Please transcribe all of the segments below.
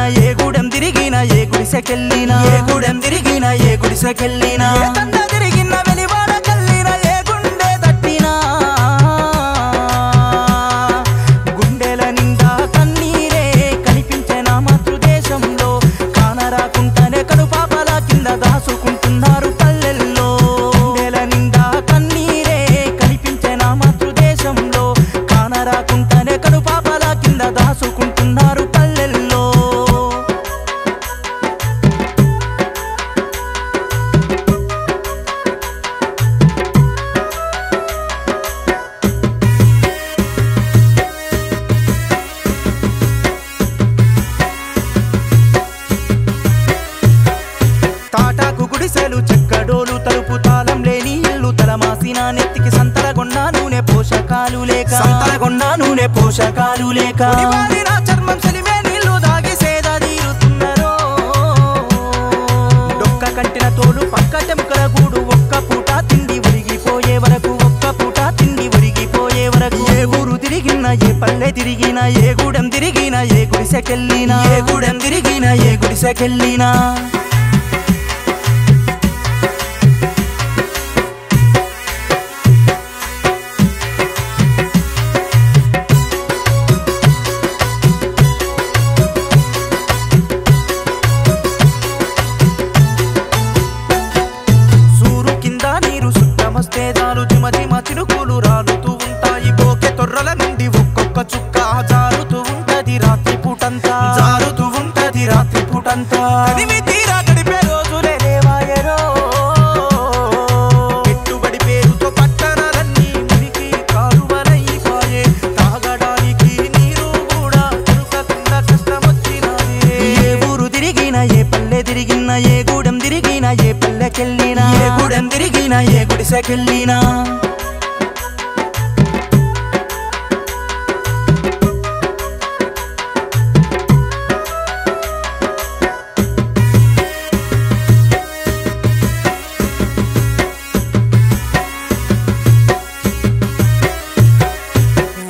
తిరిగినా ఏ గూడెం తిరిగినా ఏ గుడిసెకెళ్ళినా ఏ గూడెం తిరిగినా ఏ గుడిసెకెళ్ళినా ఏ తండ తిరిగిన వెలివాడ కల్లినా ఏ గుండె తట్టినా గుండెల నిండా కన్నీరే కనిపించే నా మాతృదేశంలో కానరాకుంటానే కనుపాపల కింద దాసుకుంటున్నారు పల్లెల్లో గుండెల నిండా కన్నీరే కనిపించే నా మాతృదేశంలో కానరాకుంటానే కనుపాపల కింద దాసుకుంటున్నారు పల్లెల్లో తాటాకు గుడిసెలు చెక్కడోలు తలుపు తాళం లేని ఇల్లు తలమాసిన నెత్తికి సంతలగొండ నూనె పోషకాలు లేక సంతలగొండ నూనె పోషకాలు లేక చర్మం సెలిమే నీళ్లు దాగి సేద తీరుతున్నరో డొక్క కంటిన తోడు పక్క టెంకల గూడు ఒక్క పూట తిండి ఒరిగిపోయే వరకు ఒక్క పూట తిండి ఒరిగిపోయే వరకు ఏ ఊరు తిరిగినా ఏ పల్లె తిరిగినా ఏ గూడెం తిరిగినా ఏ గుడిసెకెళ్ళినా ఏ గూడెం తిరిగినా ఏ గుడిసెకెళ్ళినా దాలు చిమ చిమ చినుకులు రాలుతూ ఉంటాయి బోకె తొర్రల నుండి ఒక్కొక్క చుక్క జారుతూ ఉంటది రాత్రి పూటంతా జారుతూ ఉంటది రాత్రి పూటంతా తీరా గడిపే రోజులే లేవాయరో పెట్టుబడి పేరుతో పట్టణాలన్నీ మురికి కాలువలైపోయే తాగడానికి నీరు కూడా దొరకకుండా కష్టమొచ్చినాయే ఏ ఊరు తిరిగినా ఏ పల్లె తిరిగినా ఏ గూడెం తిరిగినా ఏ పల్లెకెళ్ళినా ఏ గూడెం తిరిగినా ఏ గుడిసెకెళ్ళినా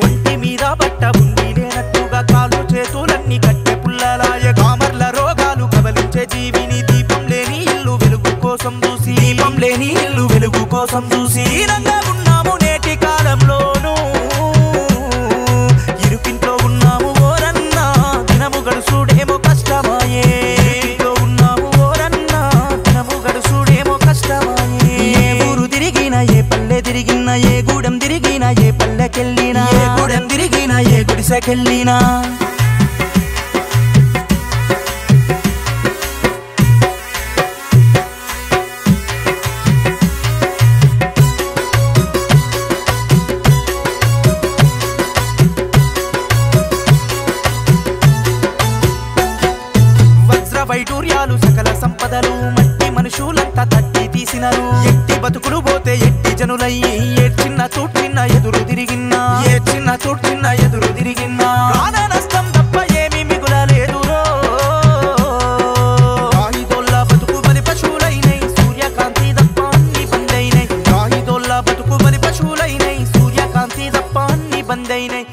ఒంటి మీద బట్ట ఉండి లేనట్టుగా కాళ్ళు చేతులన్నీ కట్టె పుల్లలాయే కామర్ల రోగాలు కబలించే జీవిని దీపం లేని ఇల్లు వెలుగు కోసం చూసి దీపం లేని ఇల్లు వెలుగు కోసం చూసి రంగా ఉన్నాము నేటి కాలంలోనూ ఇరుకింట్లో ఉన్నాము ఓరన్నా దినము గడుసుడేమో కష్టమాయే ఇరుకింట్లో ఉన్నాము ఓరన్నా దినము గడుసుడేమో కష్టమాయే ఏ ఊరు తిరిగినా ఏ పల్లె తిరిగినా ఏ గూడెం తిరిగినా ఏ పల్లెకెళ్ళినా ఏ గూడెం తిరిగినా ఏ గుడిసెకెళ్ళినా వైడూర్యాలు సకల సంపదలు మట్టి మనుషులంతా తట్టి తీసినారు ఎట్టి బతుకులు పోతే ఎట్టి జనులయ్యి ఏ చిన్న తోటిన్న ఎదురు తిరిగిన్నా ఏ చిన్న తోటిన్న ఎదురు తిరిగిన్నా ప్రాణ నష్టం తప్ప ఏమీ మిగులలేదురో రాయిదోళ్ళ బతుకు బలి పశువులైనై సూర్యకాంతి తప్ప అన్ని బందైనై రాయిదోళ్ళ బతుకు బలి పశువులైనై సూర్యకాంతి తప్ప అన్ని బందైనై